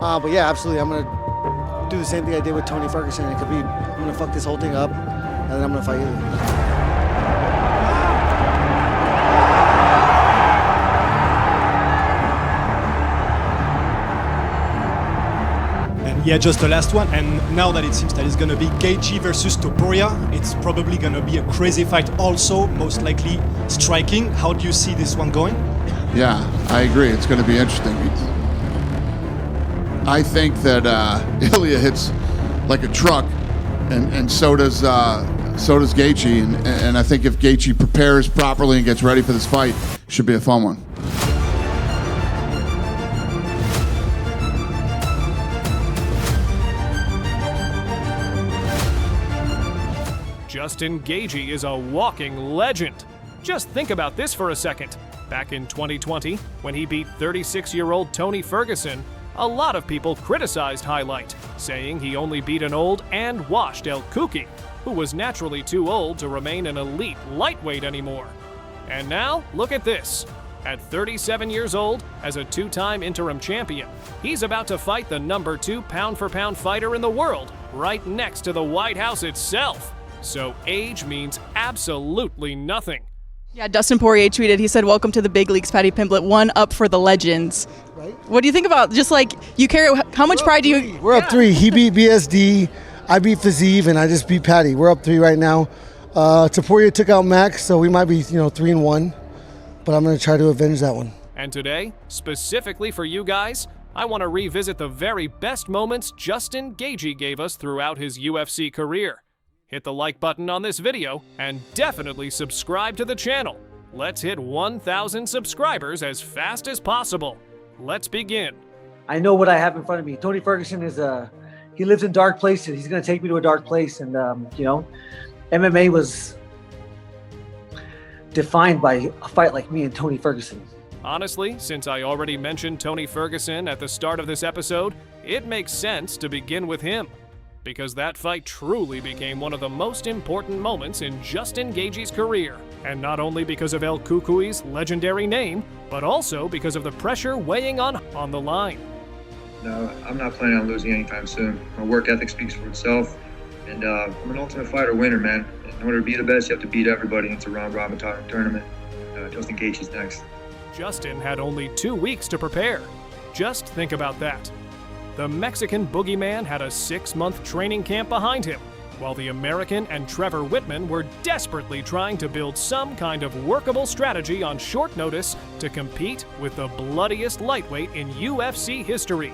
But yeah, absolutely. I'm going to do the same thing I did with Tony Ferguson and Khabib. I'm going to fuck this whole thing up, and then I'm going to fight you. Yeah, just the last one, and now that it seems that it's gonna be GAYGEE versus Poirier, it's probably gonna be a crazy fight also, most likely striking. How do you see this one going? Yeah, I agree. It's gonna be interesting. I think that Ilya hits like a truck, and so does GAYGEE, and I think if GAYGEE prepares properly and gets ready for this fight, it should be a fun one. Justin GAYGEE is a walking legend. Just think about this for a second. Back in 2020, when he beat 36-year-old Tony Ferguson, a lot of people criticized Highlight, saying he only beat an old and washed El Kuki, who was naturally too old to remain an elite lightweight anymore. And now, look at this. At 37 years old, as a two-time interim champion, he's about to fight the #2 pound-for-pound fighter in the world, right next to the White House itself. So age means absolutely nothing. Yeah, Dustin Poirier tweeted, he said, "Welcome to the big leagues, Paddy Pimblett, one up for the legends." Right. What do you think about, just like, you carry, how much pride do you... We're up 3. He beat BSD, I beat Fiziev, and I just beat Paddy. We're up 3 right now. Poirier took out Max, so we might be, 3-1, but I'm going to try to avenge that one. And today, specifically for you guys, I want to revisit the very best moments Justin GAYGEE gave us throughout his UFC career. Hit the like button on this video and definitely subscribe to the channel. Let's hit 1,000 subscribers as fast as possible. Let's begin. I know what I have in front of me. Tony Ferguson is he lives in dark places. He's going to take me to a dark place. And, MMA was defined by a fight like me and Tony Ferguson. Honestly, since I already mentioned Tony Ferguson at the start of this episode, it makes sense to begin with him, because that fight truly became one of the most important moments in Justin GAYGEE's career. And not only because of El Kukui's legendary name, but also because of the pressure weighing on the line. No, I'm not planning on losing anytime soon. My work ethic speaks for itself, and I'm an ultimate fighter winner, man. In order to be the best, you have to beat everybody. It's a round-robin tournament. Justin GAYGEE's next. Justin had only 2 weeks to prepare. Just think about that. The Mexican boogeyman had a 6-month training camp behind him, while the American and Trevor Whitman were desperately trying to build some kind of workable strategy on short notice to compete with the bloodiest lightweight in UFC history.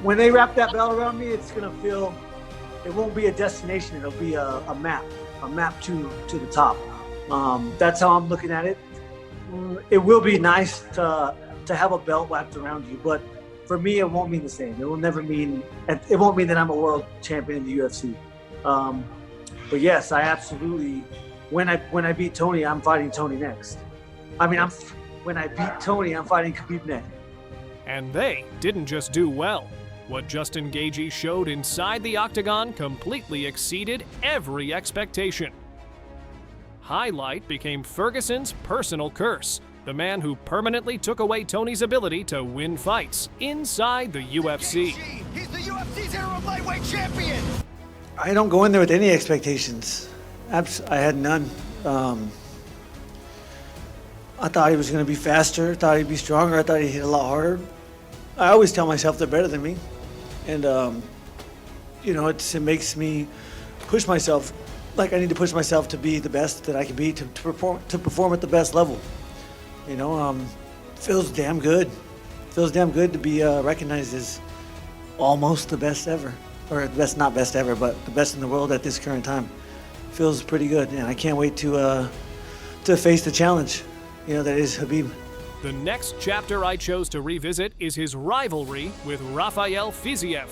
When they wrap that belt around me, it's going to feel, it won't be a destination, it'll be a map to the top. That's how I'm looking at it. It will be nice to have a belt wrapped around you, but for me, it won't mean the same. It won't mean that I'm a world champion in the UFC. But yes, I absolutely, when I beat Tony, I'm fighting Tony next. When I beat Tony, I'm fighting Khabib next. And they didn't just do well. What Justin GAYGEE showed inside the octagon completely exceeded every expectation. Highlight became Ferguson's personal curse, the man who permanently took away Tony's ability to win fights inside the UFC. He's the UFC's interim lightweight champion! I don't go in there with any expectations. I had none. I thought he was going to be faster, I thought he'd be stronger, I thought he'd hit a lot harder. I always tell myself they're better than me. And, it makes me push myself, like I need to push myself to be the best that I can be, to perform at the best level. Feels damn good. Feels damn good to be recognized as almost the best ever. Or not best ever, but the best in the world at this current time. Feels pretty good, and I can't wait to face the challenge, that is Khabib. The next chapter I chose to revisit is his rivalry with Rafael Fiziev.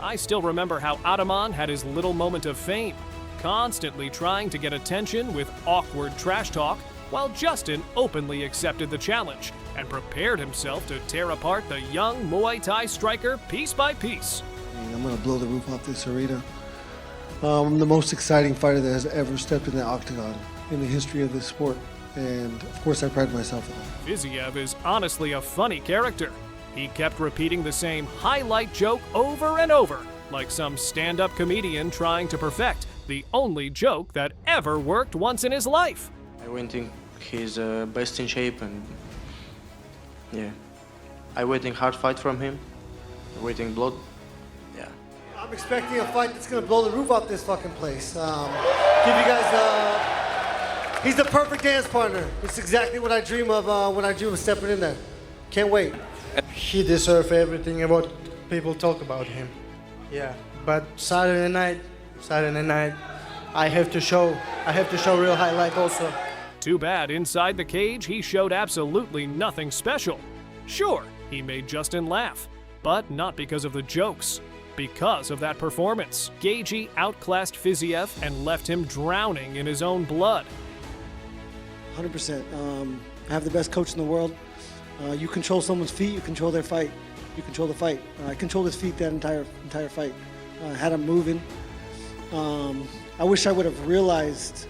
I still remember how Ataman had his little moment of fame, constantly trying to get attention with awkward trash talk, while Justin openly accepted the challenge and prepared himself to tear apart the young Muay Thai striker piece by piece. I'm going to blow the roof off this arena. I'm the most exciting fighter that has ever stepped in the octagon in the history of this sport. And of course I pride myself in that. Fiziev is honestly a funny character. He kept repeating the same highlight joke over and over, like some stand-up comedian trying to perfect the only joke that ever worked once in his life. I think he's best in shape, and yeah, I'm waiting hard fight from him. Waiting blood. Yeah. I'm expecting a fight that's gonna blow the roof off this fucking place. Give you guys he's the perfect dance partner. It's exactly what I dream of when I dream of stepping in there. Can't wait. He deserves everything about people talk about him. Yeah, but Saturday night, I have to show real highlight also. Too bad inside the cage he showed absolutely nothing special. Sure, he made Justin laugh, but not because of the jokes. Because of that performance, GAYGEE outclassed Fiziev and left him drowning in his own blood. 100%. I have the best coach in the world. You control someone's feet, you control their fight. You control the fight. I controlled his feet that entire fight. Had him moving. I wish I would have realized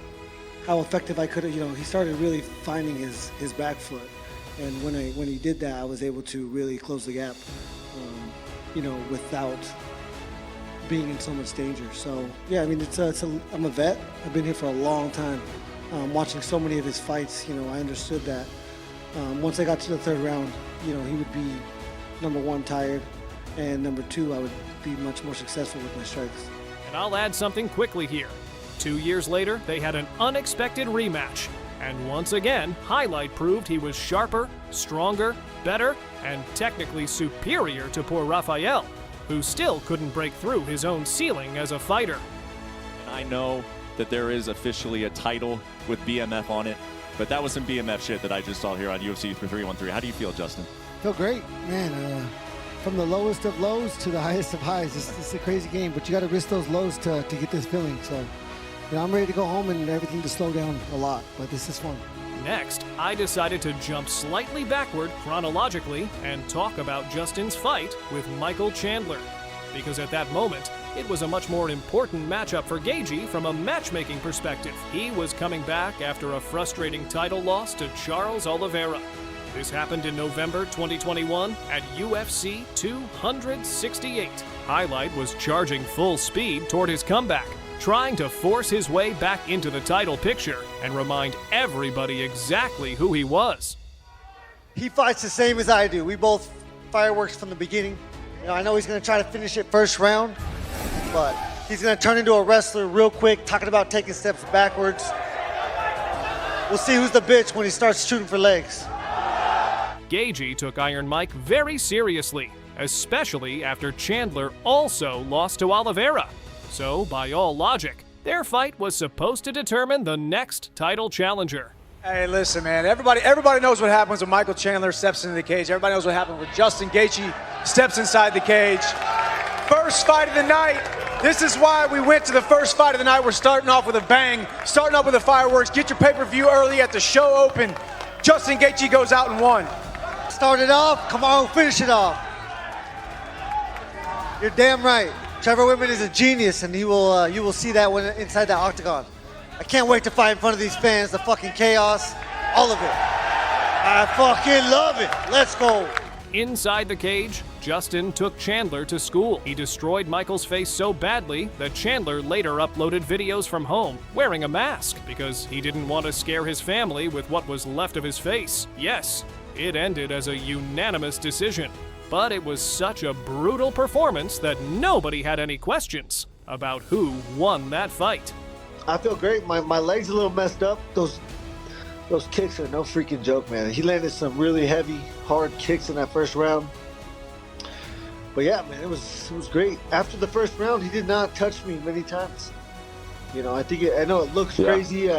how effective I could have. You know, he started really finding his back foot, and when he did that, I was able to really close the gap. You know, without being in so much danger. So yeah, I mean, I'm a vet. I've been here for a long time. Watching so many of his fights, you know, I understood that. Once I got to the third round, you know, he would be number one tired, and number two, I would be much more successful with my strikes. And I'll add something quickly here. 2 years later, they had an unexpected rematch. And once again, highlight proved he was sharper, stronger, better, and technically superior to poor Rafael, who still couldn't break through his own ceiling as a fighter. And I know that there is officially a title with BMF on it, but that was some BMF shit that I just saw here on UFC 313. How do you feel, Justin? Feel great, man. From the lowest of lows to the highest of highs. It's a crazy game, but you got to risk those lows to get this feeling. So, you know, I'm ready to go home and everything to slow down a lot, but this is fun. Next, I decided to jump slightly backward chronologically and talk about Justin's fight with Michael Chandler. Because at that moment, it was a much more important matchup for GAYGEE from a matchmaking perspective. He was coming back after a frustrating title loss to Charles Oliveira. This happened in November 2021 at UFC 268. Highlight was charging full speed toward his comeback, trying to force his way back into the title picture and remind everybody exactly who he was. He fights the same as I do. We both fireworks from the beginning. You know, I know he's going to try to finish it first round, but he's going to turn into a wrestler real quick, talking about taking steps backwards. We'll see who's the bitch when he starts shooting for legs. GAYGEE took Iron Mike very seriously, especially after Chandler also lost to Oliveira. So, by all logic, their fight was supposed to determine the next title challenger. Hey, listen, man. Everybody knows what happens when Michael Chandler steps into the cage. Everybody knows what happened when Justin GAYGEE steps inside the cage. First fight of the night. This is why we went to the first fight of the night. We're starting off with a bang, starting off with the fireworks. Get your pay-per-view early at the show open. Justin GAYGEE goes out and won. Start it off. Come on, finish it off. You're damn right. Trevor Whitman is a genius, and you will see that when inside that octagon. I can't wait to fight in front of these fans, the fucking chaos, all of it. I fucking love it. Let's go. Inside the cage, Justin took Chandler to school. He destroyed Michael's face so badly that Chandler later uploaded videos from home wearing a mask because he didn't want to scare his family with what was left of his face. Yes, it ended as a unanimous decision, but it was such a brutal performance that nobody had any questions about who won that fight. I feel great. My leg's a little messed up. Those kicks are no freaking joke, man. He landed some really heavy, hard kicks in that first round. But yeah, man, it was great. After the first round, he did not touch me many times. You know, I know it looks crazy.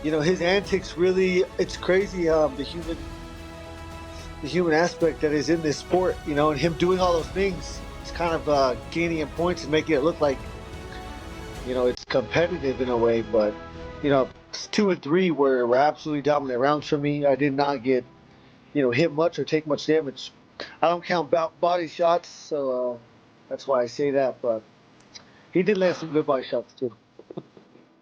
You know, his antics really, it's crazy. The human aspect that is in this sport, you know, and him doing all those things, it's kind of gaining in points and making it look like, you know, it's competitive in a way. But, you know, 2 and 3 were absolutely dominant rounds for me. I did not get, you know, hit much or take much damage. I don't count body shots, so that's why I say that. But he did land some good body shots too.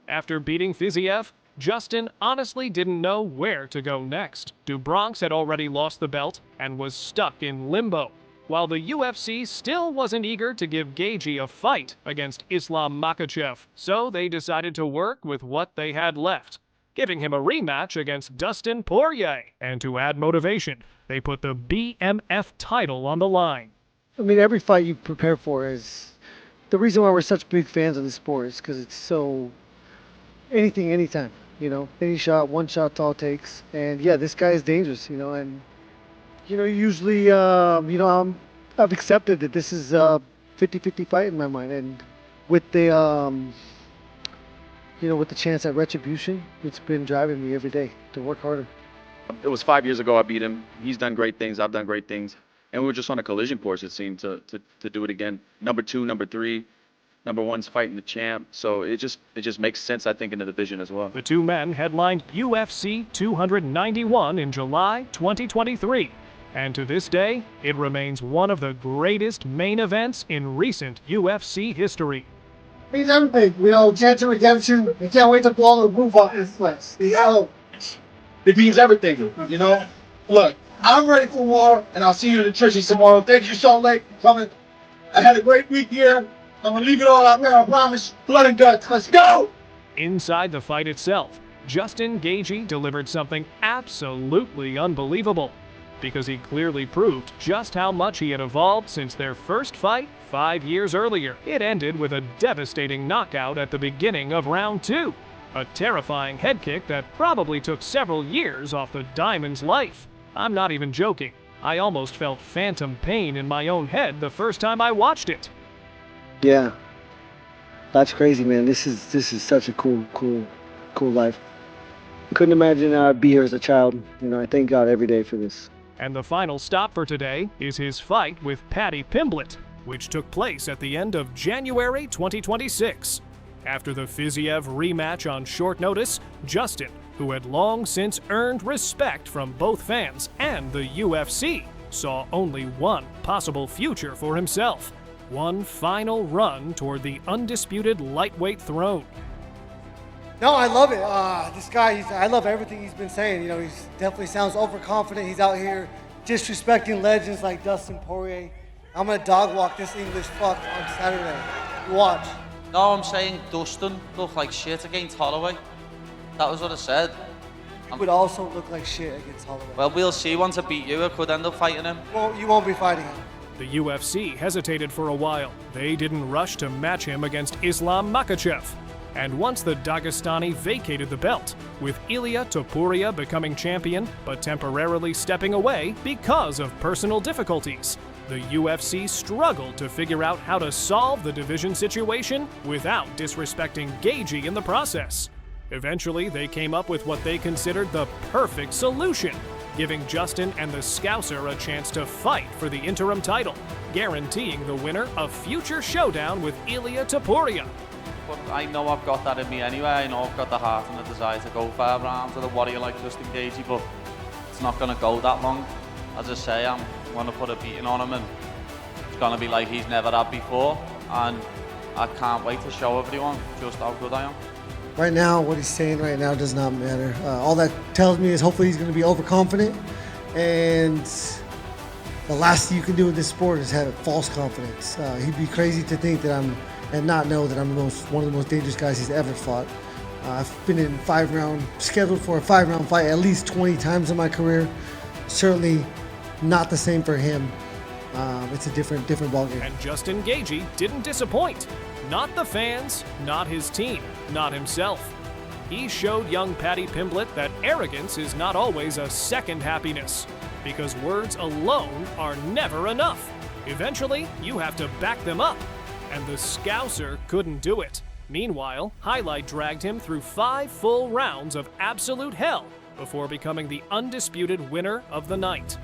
After beating Fiziev, Justin honestly didn't know where to go next. Do Bronx had already lost the belt and was stuck in limbo, while the UFC still wasn't eager to give Gaethje a fight against Islam Makhachev, so they decided to work with what they had left, giving him a rematch against Dustin Poirier. And to add motivation, they put the BMF title on the line. I mean, every fight you prepare for is the reason why we're such big fans of the sport is because it's so anything, anytime. You know, any shot, one shot's all it takes. And yeah, this guy is dangerous. You know, and you know, usually, I've accepted that this is a 50-50 fight in my mind, and with the with the chance at retribution, it's been driving me every day to work harder. It was 5 years ago I beat him. He's done great things. I've done great things. And we were just on a collision course, it seemed, to do it again. Number 2, number 3, number 1's fighting the champ. So it just makes sense, I think, in the division as well. The two men headlined UFC 291 in July 2023. And to this day, it remains one of the greatest main events in recent UFC history. It means everything. You know, chance of redemption. I can't wait to blow the roof off this place. It means everything, you know? Look, I'm ready for war, and I'll see you in the trenches tomorrow. Thank you, Salt Lake, for coming. I had a great week here. I'm going to leave it all out there, I promise. Blood and guts, let's go! Inside the fight itself, Justin GAYGEE delivered something absolutely unbelievable, because he clearly proved just how much he had evolved since their first fight 5 years earlier. It ended with a devastating knockout at the beginning of round 2. A terrifying head kick that probably took several years off the Diamond's life. I'm not even joking. I almost felt phantom pain in my own head the first time I watched it. Yeah, that's crazy, man. This is such a cool life. Couldn't imagine I'd be here as a child. You know, I thank God every day for this. And the final stop for today is his fight with Paddy Pimblett, which took place at the end of January 2026. After the Fiziev rematch on short notice, Justin, who had long since earned respect from both fans and the UFC, saw only one possible future for himself. One final run toward the undisputed lightweight throne. No, I love it. This guy, I love everything he's been saying. You know, he definitely sounds overconfident. He's out here disrespecting legends like Dustin Poirier. I'm going to dog walk this English fuck on Saturday. Watch. No, I'm saying Dustin looked like shit against Holloway. That was what I said. He would also look like shit against Holloway. Well, we'll see. Once I beat you, I could end up fighting him. Well, you won't be fighting him. The UFC hesitated for a while. They didn't rush to match him against Islam Makhachev. And once the Dagestani vacated the belt, with Ilia Topuria becoming champion, but temporarily stepping away because of personal difficulties, the UFC struggled to figure out how to solve the division situation without disrespecting GAYGEE in the process. Eventually, they came up with what they considered the perfect solution, giving Justin and the Scouser a chance to fight for the interim title, guaranteeing the winner a future showdown with Ilia Topuria. But I know I've got that in me anyway. I know I've got the heart and the desire to go 5 rounds with a warrior like Justin GAYGEE, but it's not going to go that long. As I say, I'm going to put a beating on him, and it's going to be like he's never had before, and I can't wait to show everyone just how good I am. Right now, what he's saying right now does not matter. All that tells me is hopefully he's going to be overconfident, and the last thing you can do in this sport is have false confidence. He'd be crazy to think that and not know that I'm one of the most dangerous guys he's ever fought. I've been in scheduled for a 5-round fight at least 20 times in my career. Certainly not the same for him. It's a different ballgame. And Justin GAYGEE didn't disappoint. Not the fans, not his team, not himself. He showed young Paddy Pimblett that arrogance is not always a second happiness, because words alone are never enough. Eventually, you have to back them up, and the Scouser couldn't do it. Meanwhile, Highlight dragged him through 5 full rounds of absolute hell before becoming the undisputed winner of the night.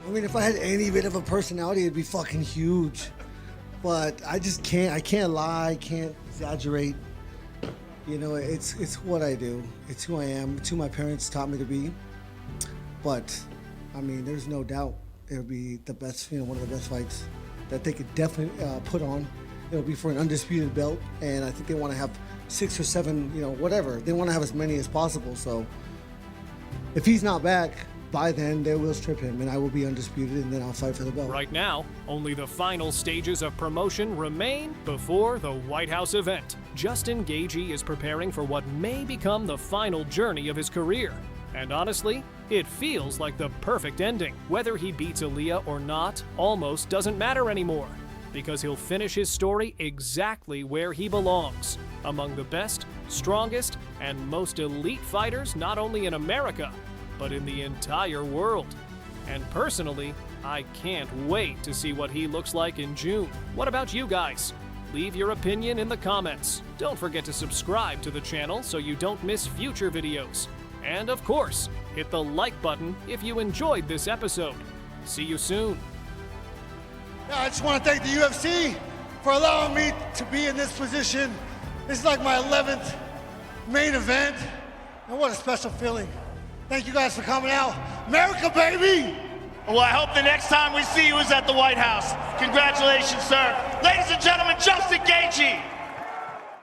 I mean, if I had any bit of a personality, it'd be fucking huge. But I just can't. I can't lie. I can't exaggerate. You know, it's what I do. It's who I am. It's who my parents taught me to be. But, I mean, there's no doubt it'll be the best, one of the best fights that they could definitely put on. It'll be for an undisputed belt, and I think they want to have 6 or 7, you know, whatever. They want to have as many as possible. So if he's not back by then, they will strip him, and I will be undisputed, and then I'll fight for the belt. Right now, only the final stages of promotion remain before the White House event. Justin GAYGEE is preparing for what may become the final journey of his career. And honestly, it feels like the perfect ending. Whether he beats Aaliyah or not almost doesn't matter anymore, because he'll finish his story exactly where he belongs, among the best, strongest, and most elite fighters not only in America, but in the entire world. And personally, I can't wait to see what he looks like in June. What about you guys? Leave your opinion in the comments. Don't forget to subscribe to the channel so you don't miss future videos. And of course, hit the like button if you enjoyed this episode. See you soon. Yeah, I just want to thank the UFC for allowing me to be in this position. This is like my 11th main event, and what a special feeling. Thank you guys for coming out. America, baby! Well, I hope the next time we see you is at the White House. Congratulations, sir. Ladies and gentlemen, Justin GAYGEE.